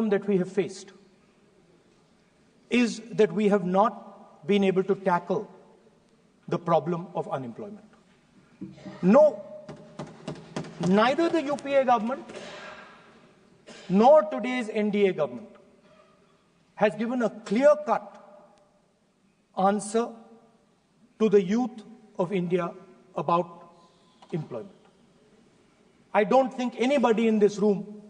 problem that we have faced is that we have not been able to tackle the problem of unemployment. No, neither the UPA government nor today's NDA government has given a clear-cut answer to the youth of India about employment. I don't think anybody in this room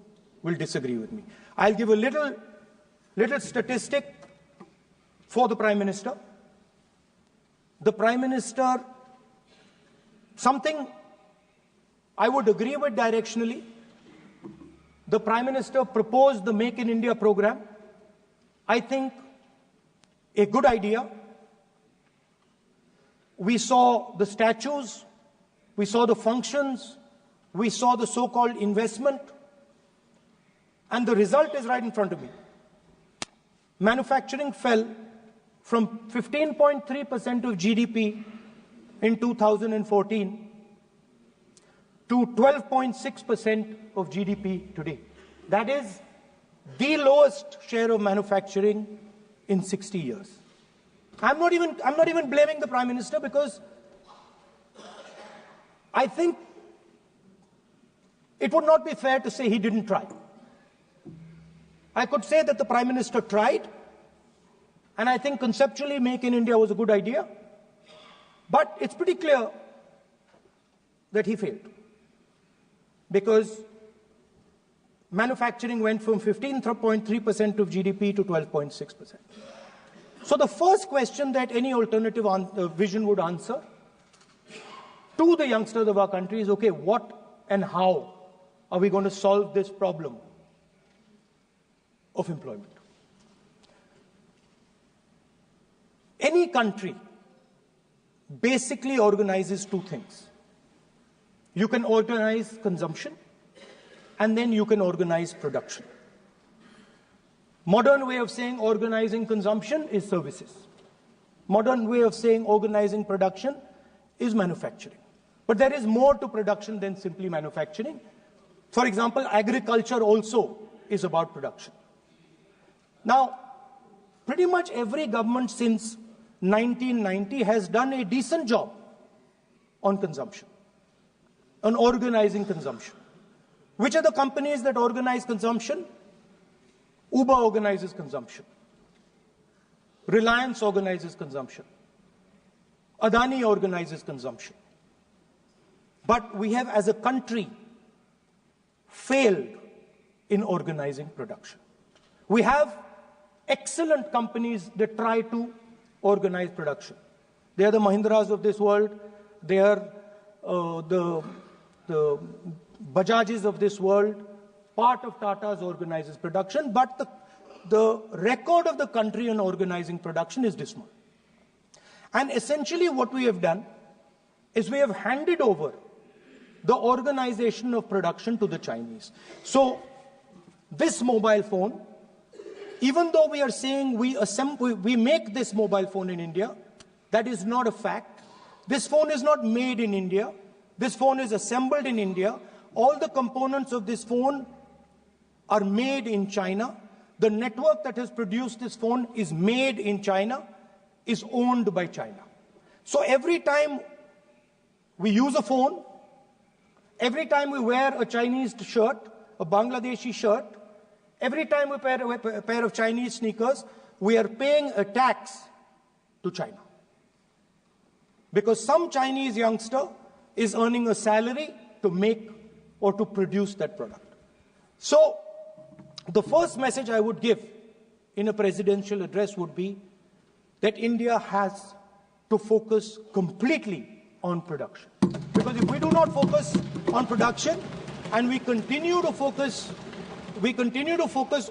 will disagree with me. I'll give a little statistic for the Prime Minister. The Prime Minister, something I would agree with directionally. The Prime Minister proposed the Make in India program. I think a good idea. We saw the statues, we saw the functions, we saw the so-called investment, and the result is right in front of me. Manufacturing fell from 15.3% of GDP in 2014 to 12.6% of GDP today. That is the lowest share of manufacturing in 60 years. I'm not even blaming the Prime Minister, because I think it would not be fair to say he didn't try. I could say that the Prime Minister tried, and I think conceptually Make in India was a good idea, but it's pretty clear that he failed, because manufacturing went from 15.3% of GDP to 12.6%. So the first question that any alternative vision would answer to the youngsters of our country is, okay, what and how are we going to solve this problem of employment? Any country basically organizes two things. You can organize consumption, and then you can organize production. Modern way of saying organizing consumption is services. Modern way of saying organizing production is manufacturing. But there is more to production than simply manufacturing. For example, agriculture also is about production. Now, pretty much every government since 1990 has done a decent job on consumption, on organizing consumption. Which are the companies that organize consumption? Uber organizes consumption. Reliance organizes consumption. Adani organizes consumption. But we have, as a country, failed in organizing production. We have excellent companies that try to organize production. They are the Mahindras of this world. They are the Bajajs of this world. Part of Tata's organizes production, but the record of the country in organizing production is dismal. And essentially what we have done is we have handed over the organization of production to the Chinese. So this mobile phone, even though we are saying we make this mobile phone in India, that is not a fact. This phone is not made in India. This phone is assembled in India. All the components of this phone are made in China. The network that has produced this phone is made in China, is owned by China. So every time we use a phone, every time we wear a Chinese shirt, a Bangladeshi shirt, every time we wear a pair of Chinese sneakers, we are paying a tax to China. Because some Chinese youngster is earning a salary to make or to produce that product. So the first message I would give in a presidential address would be that India has to focus completely on production. Because if we do not focus on production and we continue to focus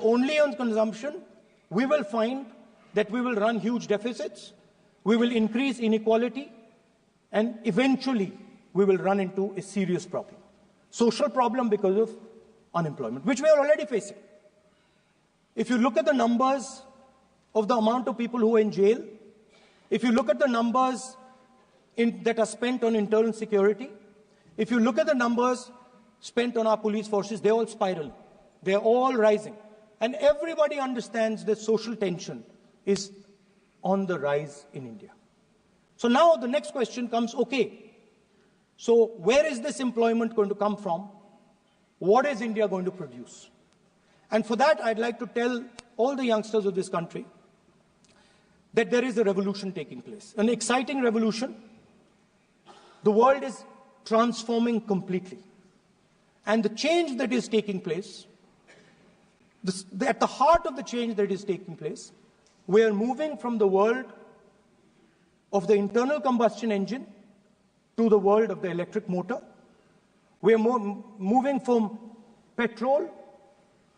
only on consumption, we will find that we will run huge deficits, we will increase inequality, and eventually we will run into a serious problem. Social problem because of unemployment, which we are already facing. If you look at the numbers of the amount of people who are in jail, if you look at the numbers that are spent on internal security, if you look at the numbers spent on our police forces, they're all spiraling. They're all rising. And everybody understands that social tension is on the rise in India. So now the next question comes, okay, so where is this employment going to come from? What is India going to produce? And for that, I'd like to tell all the youngsters of this country that there is a revolution taking place, an exciting revolution. The world is transforming completely. And the change that is taking place, at the heart of the change that is taking place, we are moving from the world of the internal combustion engine to the world of the electric motor. We are moving from petrol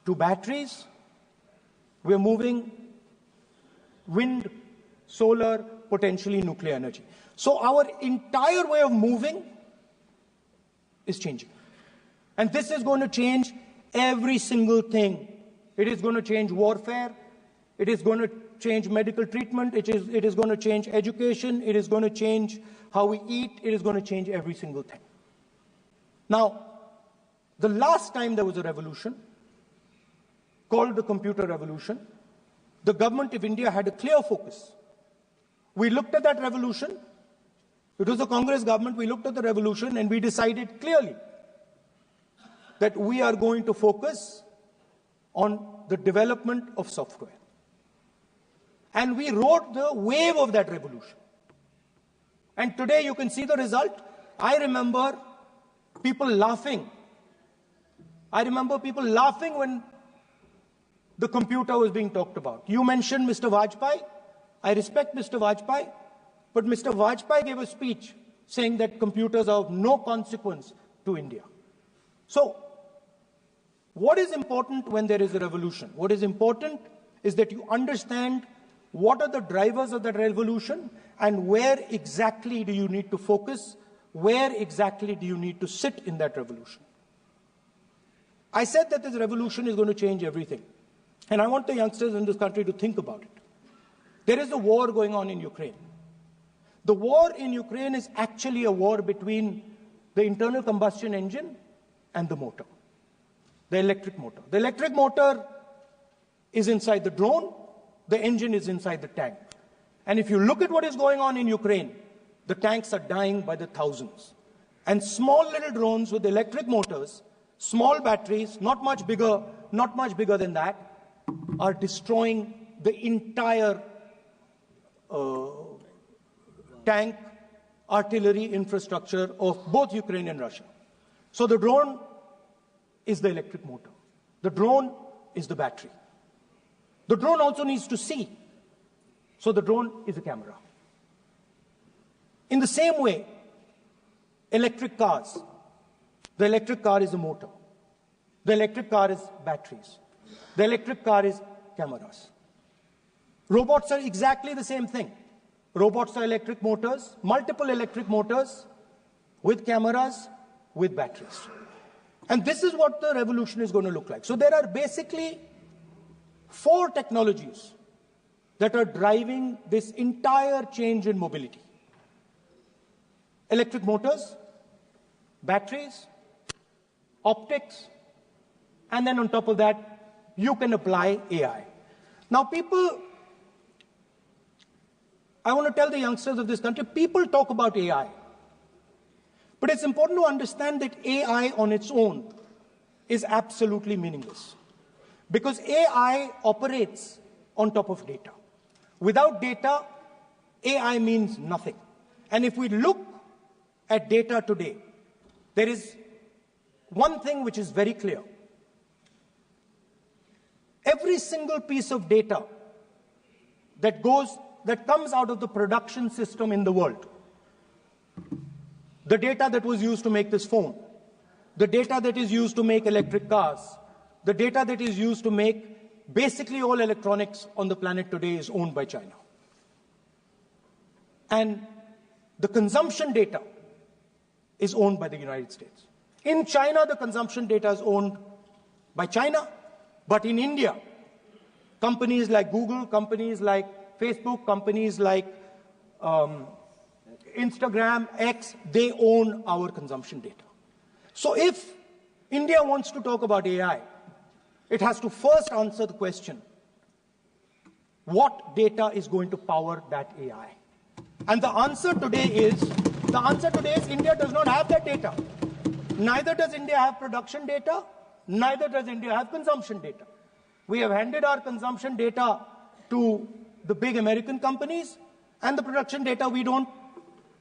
to batteries. We are moving wind, solar, potentially nuclear energy. So our entire way of moving is changing. And this is going to change every single thing. It is going to change warfare. It is going to change medical treatment. It is going to change education. It is going to change how we eat. It is going to change every single thing. Now, the last time there was a revolution called the computer revolution, the government of India had a clear focus. We looked at that revolution. It was a Congress government. We looked at the revolution and we decided clearly that we are going to focus on the development of software. And we rode the wave of that revolution. And today you can see the result. I remember people laughing. I remember people laughing when the computer was being talked about. You mentioned Mr. Vajpayee. I respect Mr. Vajpayee, but Mr. Vajpayee gave a speech saying that computers are of no consequence to India. So, what is important when there is a revolution? What is important is that you understand what are the drivers of that revolution and where exactly do you need to focus, where exactly do you need to sit in that revolution. I said that this revolution is going to change everything. And I want the youngsters in this country to think about it. There is a war going on in Ukraine. The war in Ukraine is actually a war between the internal combustion engine and the motor, the electric motor. The electric motor is inside the drone, the engine is inside the tank. And if you look at what is going on in Ukraine, the tanks are dying by the thousands. And small little drones with electric motors, small batteries, not much bigger than that, are destroying the entire tank artillery infrastructure of both Ukraine and Russia. So the drone is the electric motor. The drone is the battery. The drone also needs to see. So the drone is a camera. In the same way, electric cars. The electric car is a motor. The electric car is batteries. The electric car is cameras. Robots are exactly the same thing. Robots are electric motors, multiple electric motors with cameras, with batteries. And this is what the revolution is going to look like. So there are basically 4 technologies that are driving this entire change in mobility. Electric motors, batteries, optics, and then on top of that, you can apply AI. Now people, I want to tell the youngsters of this country, people talk about AI. But it's important to understand that AI on its own is absolutely meaningless. Because AI operates on top of data. Without data, AI means nothing. And if we look at data today, there is one thing which is very clear. Every single piece of data that comes out of the production system in the world, the data that was used to make this phone, the data that is used to make electric cars, the data that is used to make basically all electronics on the planet today is owned by China. And the consumption data is owned by the United States. In China, the consumption data is owned by China. But in India, companies like Google, companies like Facebook, companies like Instagram, X, they own our consumption data. So if India wants to talk about AI, it has to first answer the question, what data is going to power that AI? And the answer today is India does not have that data. Neither does India have production data, neither does India have consumption data. We have handed our consumption data to the big American companies, and the production data we don't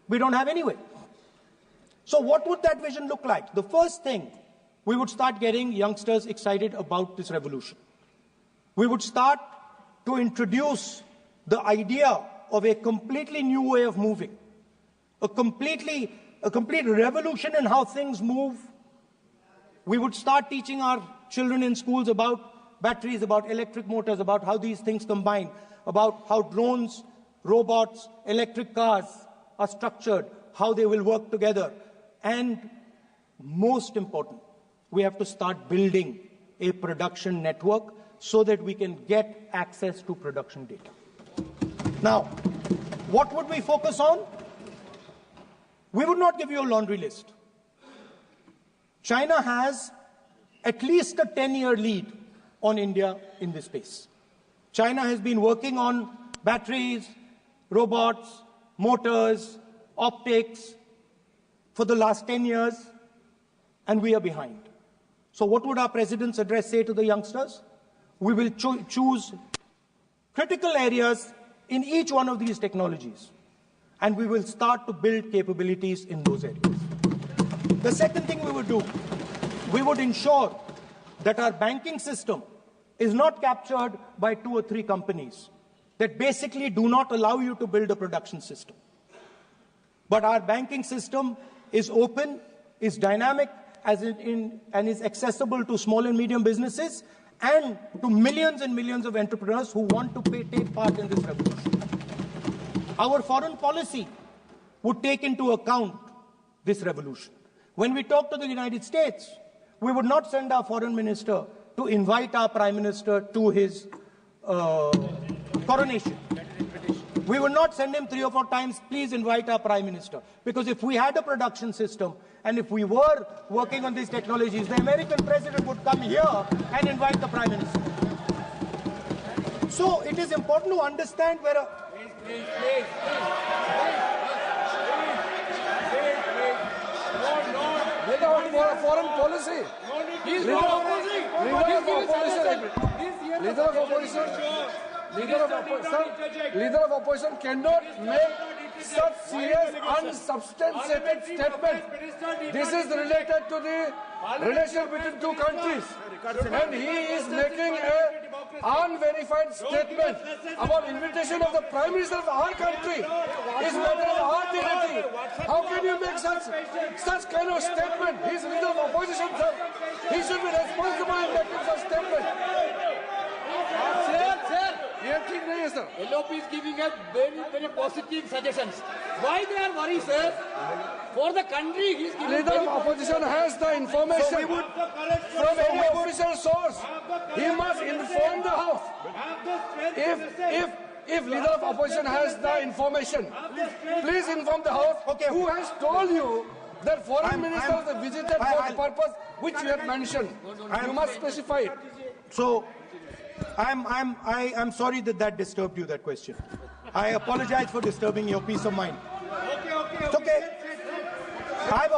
have anyway. So what would that vision look like? The first thing, we would start getting youngsters excited about this revolution. We would start to introduce the idea of a completely new way of moving, a complete revolution in how things move. We would start teaching our children in schools about batteries, about electric motors, about how these things combine, about how drones, robots, electric cars are structured, how they will work together. And most important, we have to start building a production network so that we can get access to production data. Now, what would we focus on? We would not give you a laundry list. China has at least a 10-year lead on India in this space. China has been working on batteries, robots, motors, optics for the last 10 years, and we are behind. So what would our president's address say to the youngsters? We will choose critical areas in each one of these technologies, and we will start to build capabilities in those areas. The second thing we would do, we would ensure that our banking system is not captured by 2 or 3 companies that basically do not allow you to build a production system. But our banking system is open, is dynamic, and is accessible to small and medium businesses and to millions and millions of entrepreneurs who want to take part in this revolution. Our foreign policy would take into account this revolution. When we talk to the United States, we would not send our foreign minister to invite our prime minister to his coronation. We would not send him 3 or 4 times, please invite our prime minister. Because if we had a production system and if we were working on these technologies, the American president would come here and invite the prime minister. So it is important to understand where a... Please. Without foreign policy. Leader of opposition cannot make such serious unsubstantiated statement. This is related to the relation between 2 countries, and he is making an unverified statement about invitation of the Prime Minister of our country. Is matter of our dignity. How can you make such kind of statement? He is leader of opposition, sir. He should be responsible in making such statement. Sir, LOP is giving us very positive suggestions. Why they are worried, sir? For the country, he is giving... Leader of opposition has the information from any official source. He must inform the House. If leader of opposition has the information, please inform the House. Okay. Who has told you that foreign ministers visited for the purpose which you had mentioned? You must specify it. So, I'm sorry that disturbed you, that question. I apologize for disturbing your peace of mind. It's okay. I've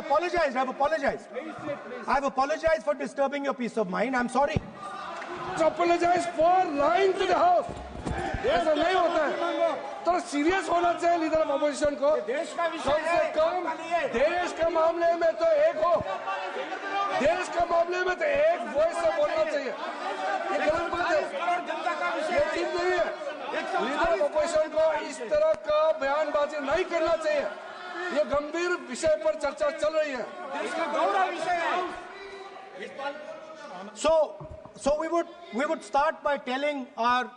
apologized for disturbing your peace of mind. I'm sorry. Apologize for lying to the House. ऐसा नहीं होता है. तो serious होना चाहिए leader of opposition को. कम से कम देश के मामले में तो एक हो. देश के मामले में तो एक वॉइस से बोलना चाहिए. ये गलत बात है. ये ठीक नहीं है. लीडर ऑफ अपोजिशन को इस तरह का बयानबाजी नहीं करना चाहिए. ये गंभीर विषय पर चर्चा चल रही है. इसका गौरव विषय है. So we would start by telling our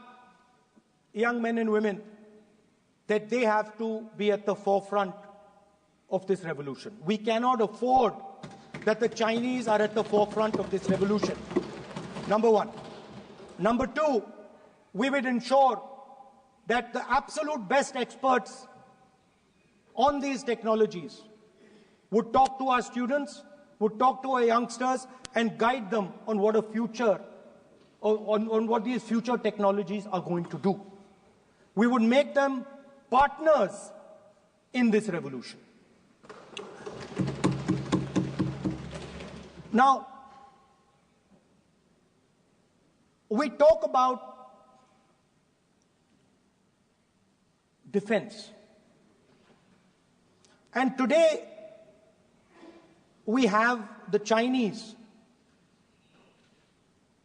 young men and women that they have to be at the forefront of this revolution. We cannot afford that the Chinese are at the forefront of this revolution. Number one. Number two, we would ensure that the absolute best experts on these technologies would talk to our students, would talk to our youngsters, and guide them on what a future on what these future technologies are going to do. We would make them partners in this revolution. Now, we talk about defense. And today, we have the Chinese.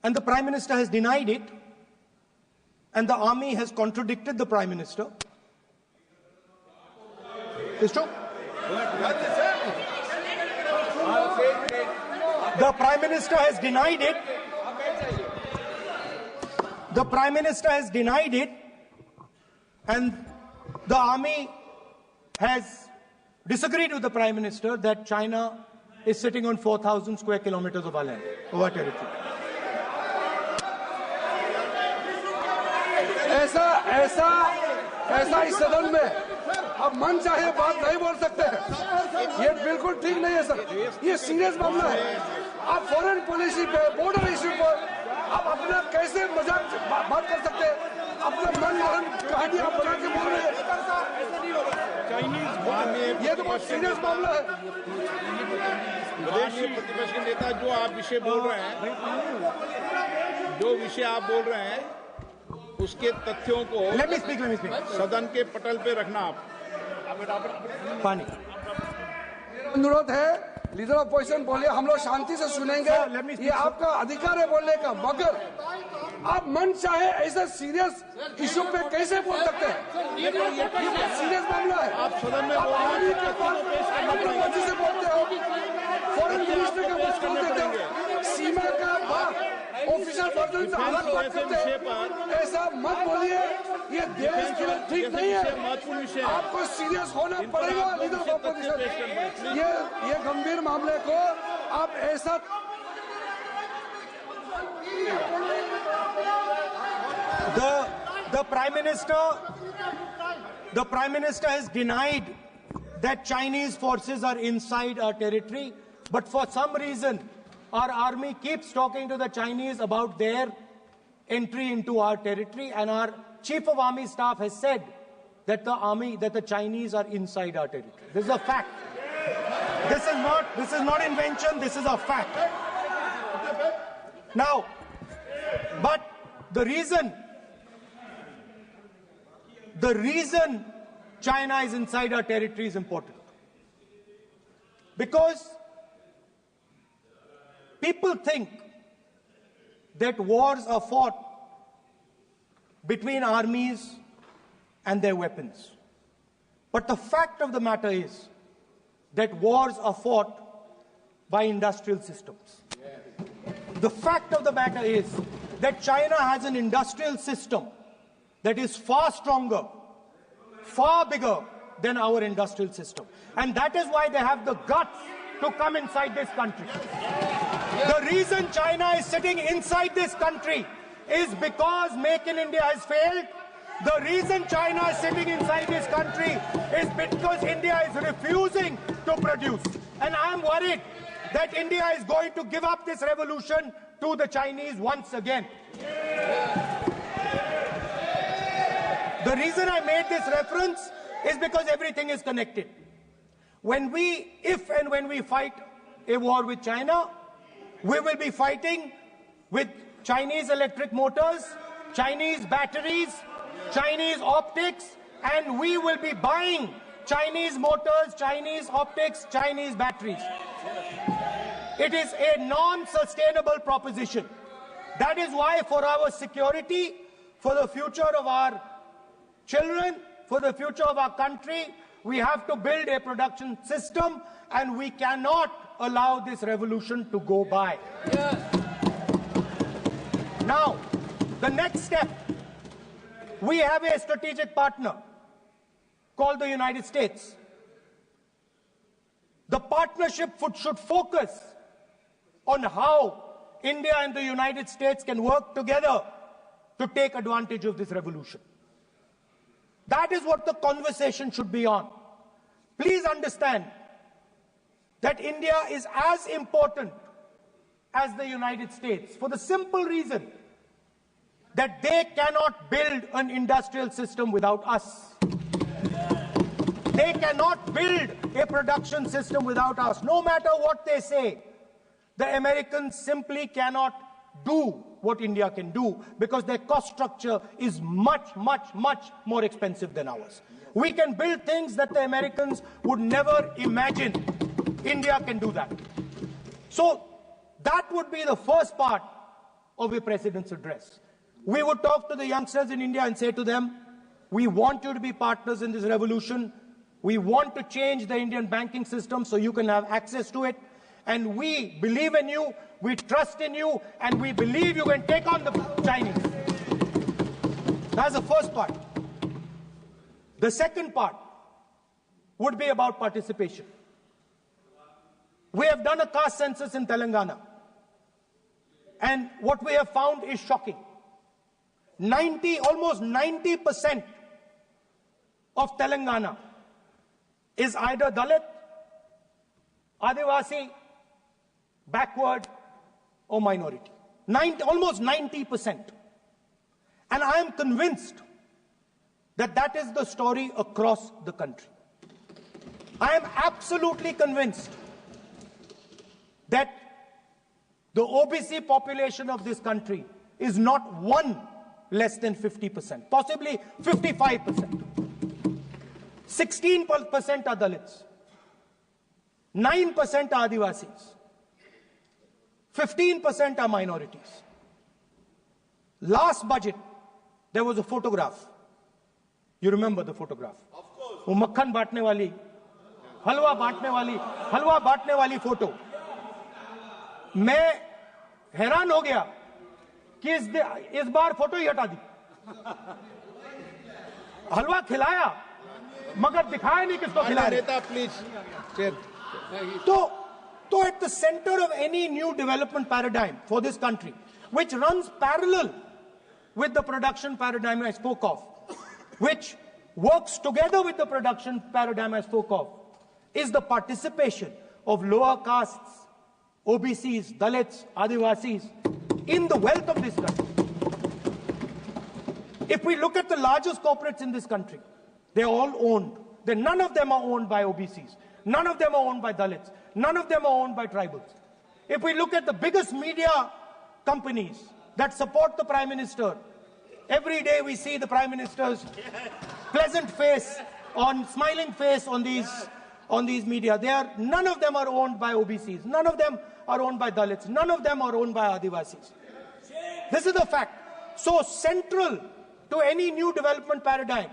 And the Prime Minister has denied it. And the army has contradicted the Prime Minister. It's true. The Prime Minister has denied it. The Prime Minister has denied it. And the army has disagreed with the Prime Minister that China is sitting on 4,000 square kilometers of our land, of our territory. ऐसा इस सदन में अब मन चाहे बात नहीं बोल सकते हैं। ये बिल्कुल ठीक नहीं है सर। ये सीरियस मामला है। आप फॉरेन पॉलिसी पे, बॉर्डर इश्यू पर आप अपना कैसे मजाक बात कर सकते हैं? अपना मन कहानी आप बना के बोल रहे हैं। ये तो बहुत सीरियस मामला है। विदेशी प्रतिपक्ष के नेता जो आप विषय बोल रहे हैं, जो विषय आप बोल रहे हैं, उसके तथ्यों को let me speak. सदन के पटल पे रखना आप। पानी। अनुरोध है, लीडर ऑफ अपोजिशन बोलिए, हम लोग शांति से सुनेंगे। ये आपका अधिकार है बोलने का, मगर आप मन चाहे ऐसा सीरियस इशू पे कैसे बोल सकते हैं? ये सीरियस मामला है। आप सदन में आर्मी के पास मर्जी से बोलते हो, फॉरेन मिनिस्टर का पास बोल देते हो, सीमा का बात ऑफिसर वर्जन से अलग बात करते हैं। ऐसा मत बोलिए, ये देश के लिए ठीक नहीं है। आपको सीरियस होना पड़ेगा लीडर ऑफ अपोजिशन। ये गंभीर मामले को आप ऐसा The Prime Minister has denied that Chinese forces are inside our territory, but for some reason, our army keeps talking to the Chinese about their entry into our territory, and our Chief of Army Staff has said that the Chinese are inside our territory. This is a fact. This is not invention, this is a fact. Now, but the reason China is inside our territory is important. Because people think that wars are fought between armies and their weapons. But the fact of the matter is that wars are fought by industrial systems. The fact of the matter is that China has an industrial system that is far stronger, far bigger than our industrial system. And that is why they have the guts to come inside this country. The reason China is sitting inside this country is because Make in India has failed. The reason China is sitting inside this country is because India is refusing to produce. And I am worried that India is going to give up this revolution to the Chinese once again. The reason I made this reference is because everything is connected. If and when we fight a war with China, we will be fighting with Chinese electric motors, Chinese batteries, Chinese optics, and we will be buying Chinese motors, Chinese optics, Chinese batteries. It is a non-sustainable proposition. That is why for our security, for the future of our children, for the future of our country, we have to build a production system, and we cannot allow this revolution to go by. Yes. Now, the next step, we have a strategic partner called the United States. The partnership should focus on how India and the United States can work together to take advantage of this revolution. That is what the conversation should be on. Please understand that India is as important as the United States for the simple reason that they cannot build an industrial system without us. They cannot build a production system without us. No matter what they say, the Americans simply cannot do what India can do because their cost structure is much, much, much more expensive than ours. We can build things that the Americans would never imagine. India can do that. So that would be the first part of a president's address. We would talk to the youngsters in India and say to them, we want you to be partners in this revolution. We want to change the Indian banking system so you can have access to it. And we believe in you, we trust in you, and we believe you can take on the Chinese. That's the first part. The second part would be about participation. We have done a caste census in Telangana. And what we have found is shocking. Almost 90% of Telangana is either Dalit, Adivasi, backward, or minority. Almost 90%. And I am convinced that that is the story across the country. I am absolutely convinced that the OBC population of this country is not one less than 50%, possibly 55%. 16% are Dalits, 9% are Adivasis, 15% are minorities. Last budget, there was a photograph. You remember the photograph? Of course. वो मक्खन बांटने वाली, हलवा बांटने वाली photo. मैं हैरान हो गया कि इस बार फोटो ही हटा दी. हलवा खिलाया मगर दिखाया नहीं किसको खिला रहे. Please. So at the center of any new development paradigm for this country, which runs parallel with the production paradigm I spoke of, which works together with the production paradigm I spoke of, is the participation of lower castes, OBCs, Dalits, Adivasis in the wealth of this country. If we look at the largest corporates in this country, they're all owned. None of them are owned by OBCs. None of them are owned by Dalits. None of them are owned by tribals. If we look at the biggest media companies that support the Prime Minister, every day we see the Prime Minister's pleasant face, smiling face on these media. None of them are owned by OBCs. None of them are owned by Dalits. None of them are owned by Adivasis. This is the fact. So central to any new development paradigm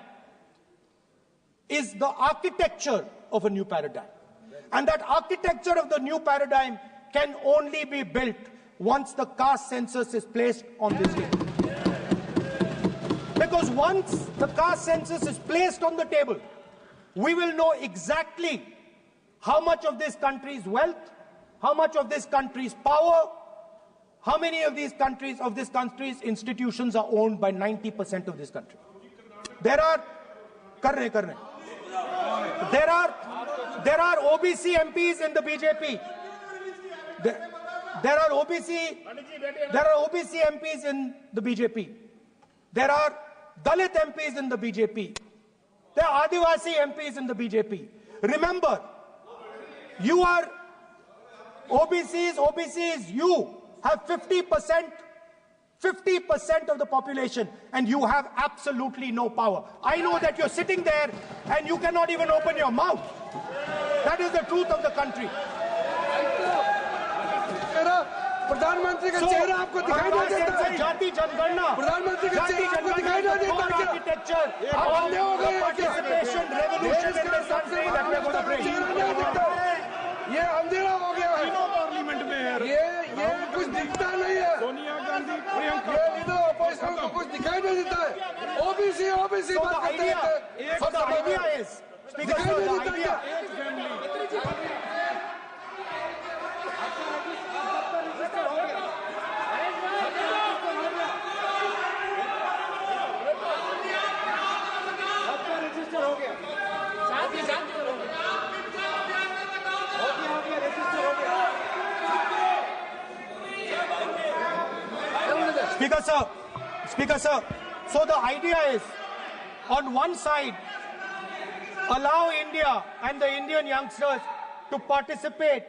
is the architecture of a new paradigm. And that architecture of the new paradigm can only be built once the caste census is placed on this table. Because once the caste census is placed on the table, we will know exactly how much of this country's wealth, how much of this country's power, how many of this country's institutions are owned by 90% of this country. There are OBC MPs in the BJP. There are OBC MPs in the BJP. There are Dalit MPs in the BJP. There are Adivasi MPs in the BJP. Remember, you are OBCs, you have 50% of the population, and you have absolutely no power. I know that you're sitting there and you cannot even open your mouth. That is the truth of the country. प्रधानमंत्री का चेहरा आपको दिखाई नहीं देता है. जाति जनगणना, प्रधानमंत्री का चेहरा आपको दिखाई नहीं देता है. Architecture, participation, revolution in this country that we are going to bring. ये अंधेरा हो गया है. पार्लियामेंट में ये कुछ दिखता नहीं है. सोनिया गांधी, प्रियंका, ये इधर अपोजिशन को कुछ दिखाई नहीं देता है. ओबीसी बात करते हैं. So the idea is, Speaker, दिखाई नहीं देता क्या? Speaker, sir, so the idea is, on one side, allow India and the Indian youngsters to participate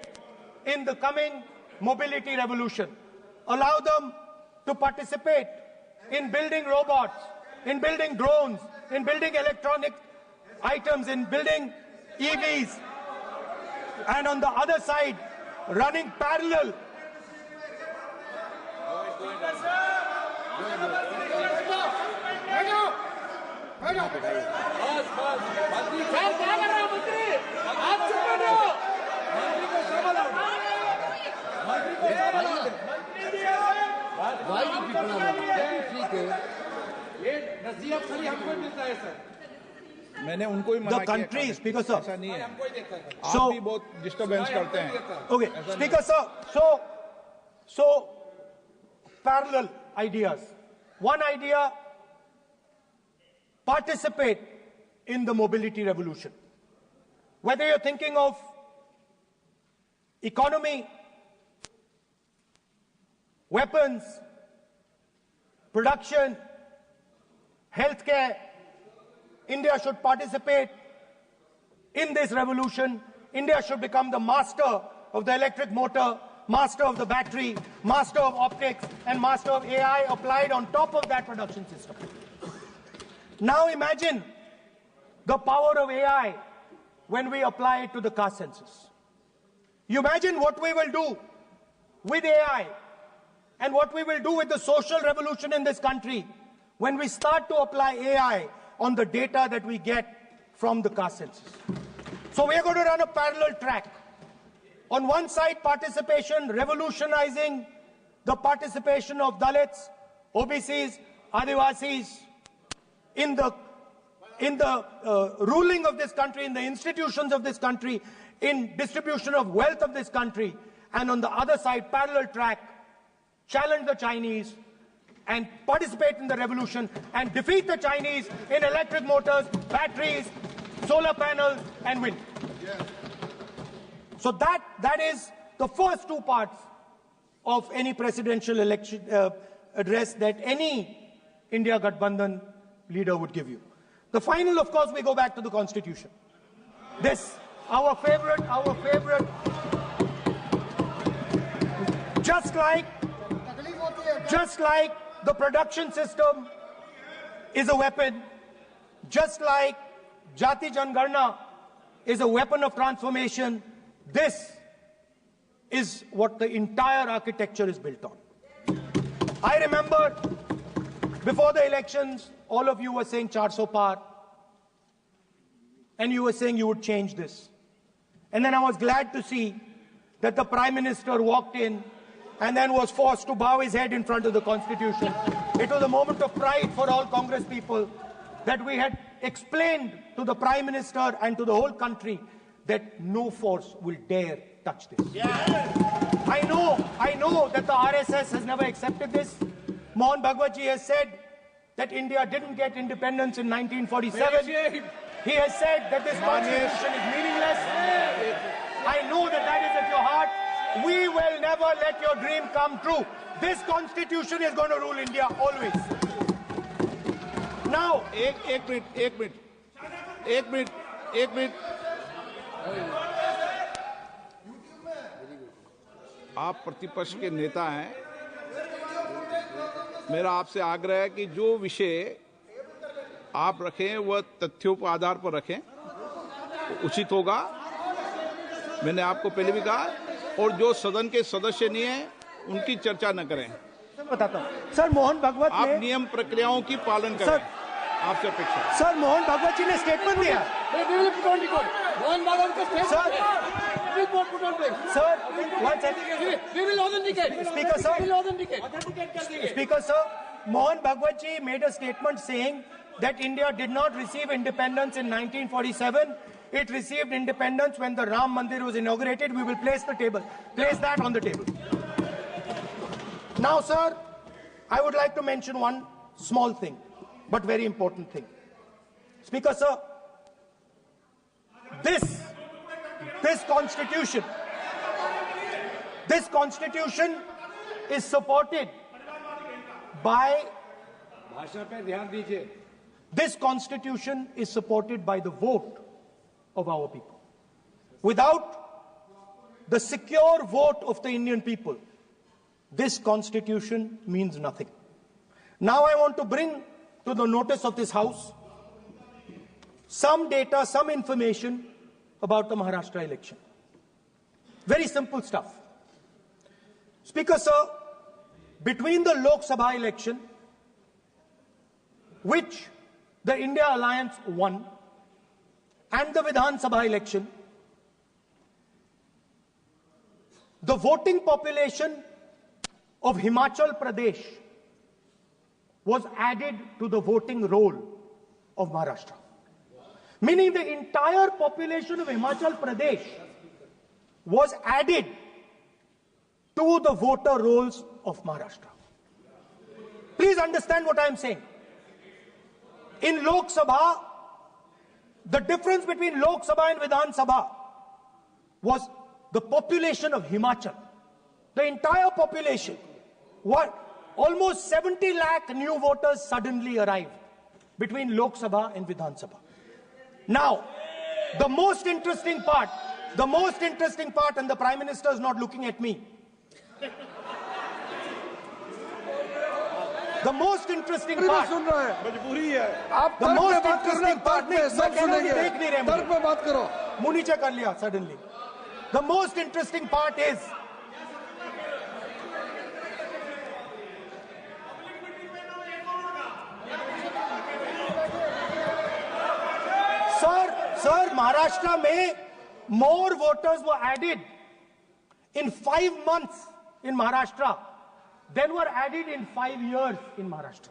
in the coming mobility revolution. Allow them to participate in building robots, in building drones, in building electronic items, in building EVs. And on the other side, running parallel. मैंने उनको ही मना The countries, Speaker sir. ऐसा नहीं है, आप So- भी बहुत disturbance करते हैं. Okay, Speaker sir, so parallel ideas. One idea, participate in the mobility revolution. Whether you're thinking of economy, weapons, production, healthcare, India should participate in this revolution. India should become the master of the electric motor, master of the battery, master of optics, and master of AI applied on top of that production system. Now imagine the power of AI when we apply it to the caste census. You imagine what we will do with AI and what we will do with the social revolution in this country when we start to apply AI on the data that we get from the caste census. So we are going to run a parallel track. On one side, participation, revolutionizing the participation of Dalits, OBCs, Adivasis in the ruling of this country, in the institutions of this country, in distribution of wealth of this country. And on the other side, parallel track, challenge the Chinese and participate in the revolution and defeat the Chinese in electric motors, batteries, solar panels, and wind. So that is the first two parts of any presidential election address that any India Gathbandhan leader would give you. The final, of course, we go back to the Constitution. This, our favorite, just like the production system is a weapon, just like Jati Jangarna is a weapon of transformation, this is what the entire architecture is built on. I remember before the elections, all of you were saying 400 par, and you were saying you would change this. And then I was glad to see that the Prime Minister walked in and then was forced to bow his head in front of the Constitution. It was a moment of pride for all Congress people that we had explained to the Prime Minister and to the whole country that no force will dare touch this. I know that the RSS has never accepted this. Mohan Bhagwatji has said that India didn't get independence in 1947. He has said that this constitution is meaningless. I know that that is at your heart. We will never let your dream come true. This constitution is going to rule India always. Now, एक minute आप प्रतिपक्ष के नेता हैं, मेरा आपसे आग्रह है कि जो विषय आप रखें वह तथ्यों के आधार पर रखें, उचित होगा। मैंने आपको पहले भी कहा, और जो सदन के सदस्य नहीं हैं उनकी चर्चा न करें। बताता हूं सर, मोहन भागवत आप ने नियम प्रक्रियाओं की पालन करें, आपसे अपेक्षा। सर, मोहन भागवत जी ने स्टेटमेंट दिया। मोहन भागवत का statement Sir, one second. We will authenticate. Speaker, sir. We will authenticate. Speaker, sir, Mohan Bhagwat ji made a statement saying that India did not receive independence in 1947. It received independence when the Ram Mandir was inaugurated. We will place that on the table. Now, sir, I would like to mention one small thing, but very important thing. Speaker, sir, this constitution is supported by भाषा पे ध्यान दीजिए. This constitution is supported by the vote of our people. Without the secure vote of the Indian people, this constitution means nothing. Now I want to bring to the notice of this House some data, some information about the Maharashtra election. Very simple stuff. Speaker, sir, between the Loksabha election, which the India Alliance won, and the Vidhan Sabha election, the voting population of Himachal Pradesh was added to the voting roll of Maharashtra. Meaning the entire population of Himachal Pradesh was added to the voter rolls of Maharashtra. Please understand what I am saying. In Lok Sabha, the difference between Lok Sabha and Vidhan Sabha was the population of Himachal. The entire population. What? Almost 70 lakh new voters suddenly arrived between Lok Sabha and Vidhan Sabha. Now, the most interesting part, and the Prime Minister is not looking at me. The most interesting part. मजबूरी है. आप The तर्क most पे बात करना है, interesting part. तर्क पे सब सुनेंगे. तर्क पे बात करो. मुंह नीचे कर लिया suddenly. The most interesting part is Sir, Maharashtra में more voters were added in 5 months in Maharashtra than were added in 5 years in Maharashtra.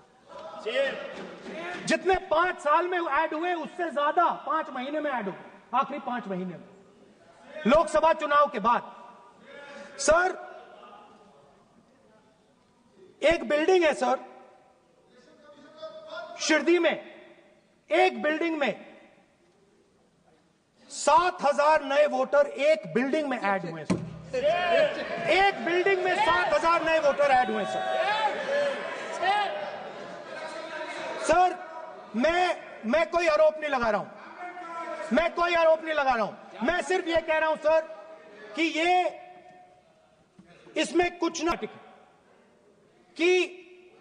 जितने 5 साल में ऐड हुए उससे ज्यादा 5 महीने में ऐड हुए, आखिरी 5 महीने में लोकसभा चुनाव के बाद. सर, एक बिल्डिंग है सर शिरडी में, एक बिल्डिंग में 7,000 नए वोटर एक बिल्डिंग में ऐड हुए सर. एक बिल्डिंग में 7,000 नए वोटर ऐड हुए सर. सर, मैं कोई आरोप नहीं लगा रहा हूं, मैं सिर्फ ये कह रहा हूं सर कि इसमें कुछ ना टिके कि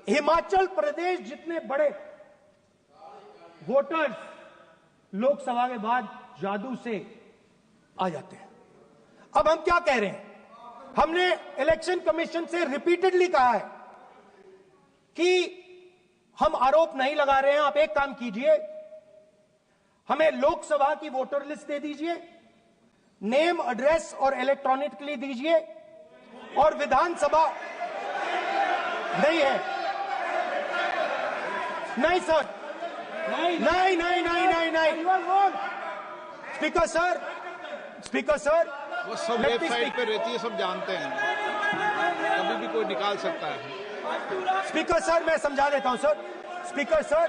हिमाचल प्रदेश जितने बड़े वोटर्स लोकसभा के बाद जादू से आ जाते हैं. अब हम क्या कह रहे हैं? हमने इलेक्शन कमीशन से रिपीटेडली कहा है कि हम आरोप नहीं लगा रहे हैं. आप एक काम कीजिए, हमें लोकसभा की वोटर लिस्ट दे दीजिए, नेम, एड्रेस और इलेक्ट्रॉनिकली दीजिए, और विधानसभा नहीं है. नहीं सर, नहीं. स्पीकर सर, वो सब वेबसाइट पे रहती है, सब जानते हैं, कभी भी कोई निकाल सकता है. स्पीकर सर, मैं समझा देता हूं सर. स्पीकर सर,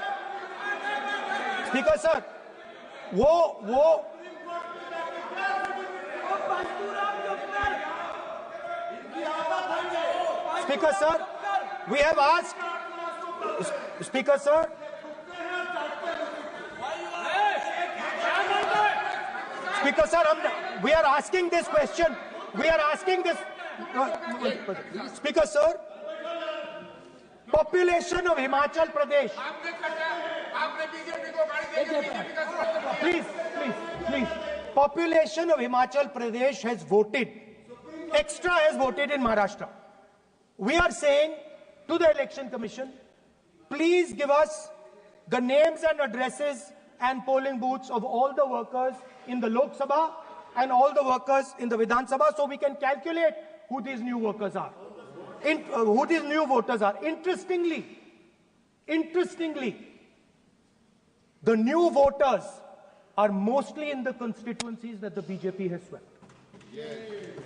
वो speaker sir, we have asked. Speaker sir, we are asking this question. Speaker sir, population of Himachal Pradesh. Please. Population of Himachal Pradesh has voted. Extra has voted in Maharashtra. We are saying to the Election Commission, please give us the names and addresses and polling booths of all the workers in the Lok Sabha and all the workers in the Vidhan Sabha, so we can calculate who these new workers are, who these new voters are. Interestingly, the new voters are mostly in the constituencies that the BJP has swept.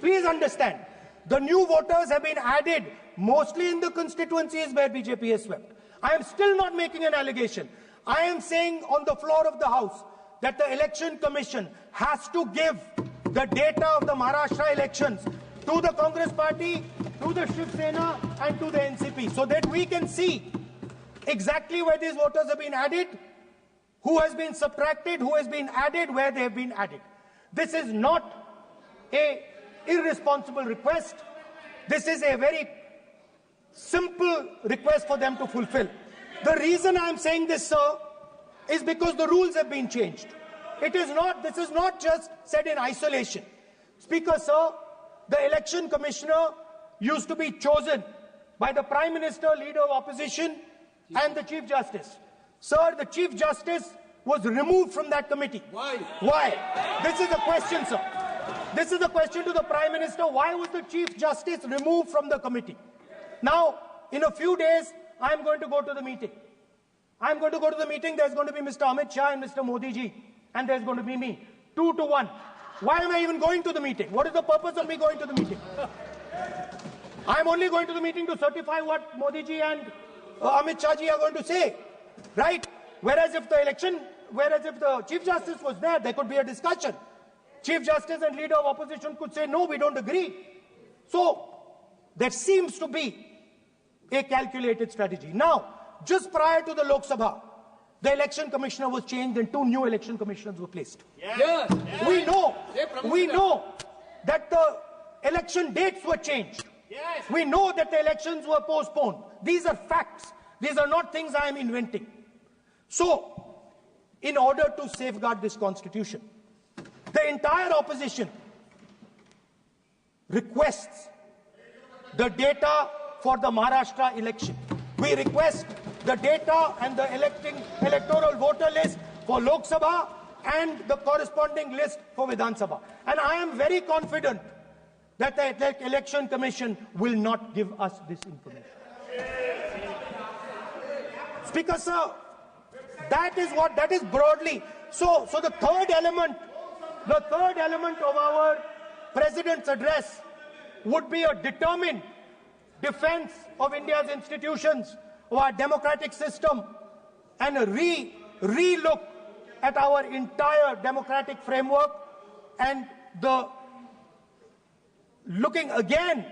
Please understand, the new voters have been added mostly in the constituencies where BJP has swept. I am still not making an allegation. I am saying on the floor of the House that the Election Commission has to give the data of the Maharashtra elections to the Congress Party, to the Shiv Sena and to the NCP, so that we can see exactly where these voters have been added, who has been subtracted, who has been added, where they have been added. This is not an irresponsible request. This is a very simple request for them to fulfill. The reason I am saying this, sir, is because the rules have been changed. This is not just said in isolation. Speaker, sir, the election commissioner used to be chosen by the Prime Minister, Leader of Opposition, and the Chief Justice. Sir, the Chief Justice was removed from that committee. Why? Why? This is a question, sir. This is a question to the Prime Minister. Why was the Chief Justice removed from the committee? Now, in a few days, I'm going to go to the meeting. I'm going to go to the meeting. There's going to be Mr. Amit Shah and Mr. Modi ji. And there's going to be me. 2 to 1. Why am I even going to the meeting? What is the purpose of me going to the meeting? I'm only going to the meeting to certify what Modi ji and Amit Shah ji are going to say. Right? Whereas if the Chief Justice was there, there could be a discussion. Chief Justice and Leader of Opposition could say, no, we don't agree. So, there seems to be a calculated strategy. Now, just prior to the Loksabha, the election commissioner was changed and 2 new election commissioners were placed. Yes. We know that the election dates were changed. Yes. We know that the elections were postponed. These are facts. These are not things I am inventing. So, in order to safeguard this constitution, the entire opposition requests the data for the Maharashtra election. We request the data and the electoral voter list for Lok Sabha and the corresponding list for Vidhan Sabha. And I am very confident that the Election Commission will not give us this information. Speaker, sir, that is broadly. So the third element of our President's address would be a determined defense of India's institutions, of our democratic system, and a re-look at our entire democratic framework, and the looking again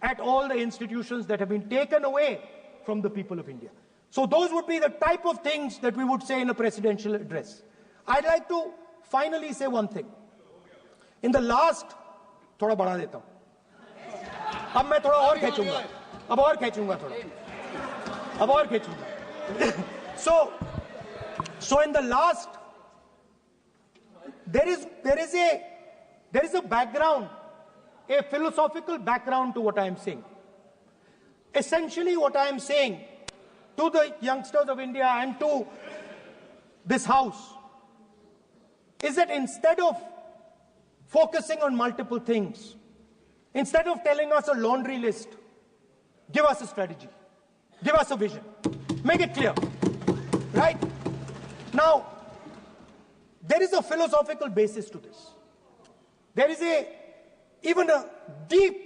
at all the institutions that have been taken away from the people of India. So those would be the type of things that we would say in a presidential address. I'd like to finally say one thing. In the last, थोड़ा बढ़ा देता हूँ. अब मैं थोड़ा और खींचूंगा. अब और खींचूंगा थोड़ा. अब और खींचूंगा. So in the last, there is a background, a philosophical background to what I am saying. Essentially, what I am saying to the youngsters of India and to this house is that instead of focusing on multiple things, instead of telling us a laundry list, give us a strategy, give us a vision, make it clear, right? Now, there is a philosophical basis to this. There is even a deep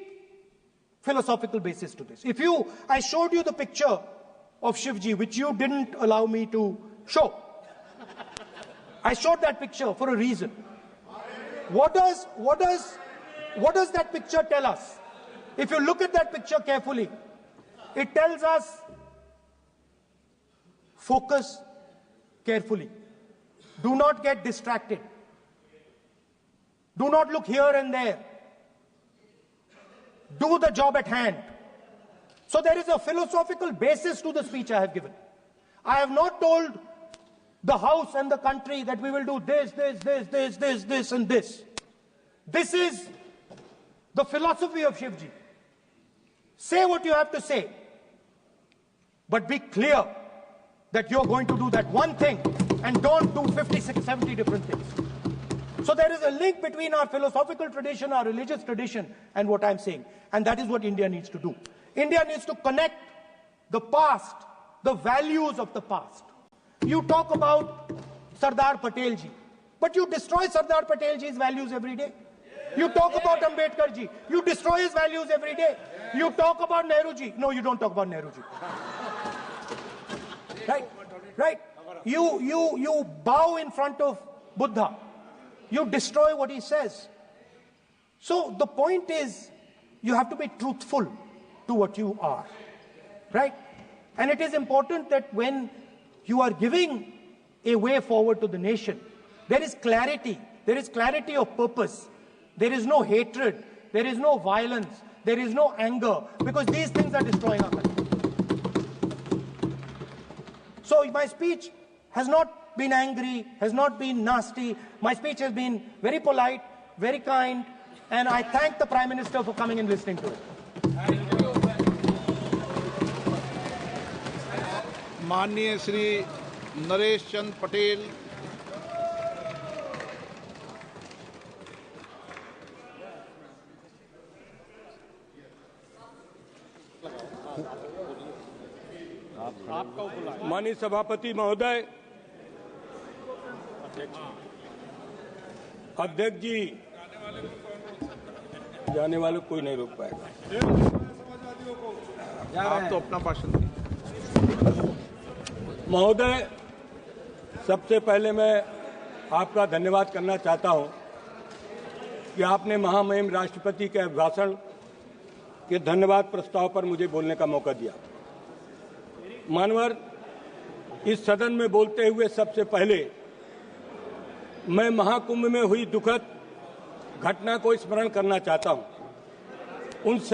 philosophical basis to this. I showed you the picture of Shivji, which you didn't allow me to show. I showed that picture for a reason. What does that picture tell us? If you look at that picture carefully, it tells us focus carefully. Do not get distracted. Do not look here and there. Do the job at hand. So there is a philosophical basis to the speech I have given. I have not told the House and the country that we will do this, and this. This is the philosophy of Shivji. Say what you have to say, but be clear that you're going to do that one thing and don't do 56, 70 different things. So there is a link between our philosophical tradition, our religious tradition, and what I'm saying. And that is what India needs to do. India needs to connect the past, the values of the past. You talk about Sardar Patel ji, but you destroy Sardar Patel ji's values every day. You talk about Ambedkar ji, you destroy his values every day. You talk about Nehru ji. No, you don't talk about Nehru ji. Right? You bow in front of Buddha. You destroy what he says. So the point is, you have to be truthful to what you are. Right? And it is important that when you are giving a way forward to the nation, there is clarity. There is clarity of purpose. There is no hatred. There is no violence. There is no anger, because these things are destroying our country. So my speech has not been angry, has not been nasty. My speech has been very polite, very kind, and I thank the Prime Minister for coming and listening to it. माननीय श्री नरेश चंद पटेल, माननीय सभापति महोदय, अध्यक्ष जी, जाने वाले कोई नहीं रोक पाएगा। आप तो अपना भाषण दें। महोदय, सबसे पहले मैं आपका धन्यवाद करना चाहता हूं कि आपने महामहिम राष्ट्रपति के अभिभाषण के धन्यवाद प्रस्ताव पर मुझे बोलने का मौका दिया। मानवर, इस सदन में बोलते हुए सबसे पहले मैं महाकुंभ में हुई दुखद घटना को स्मरण करना चाहता हूं। उन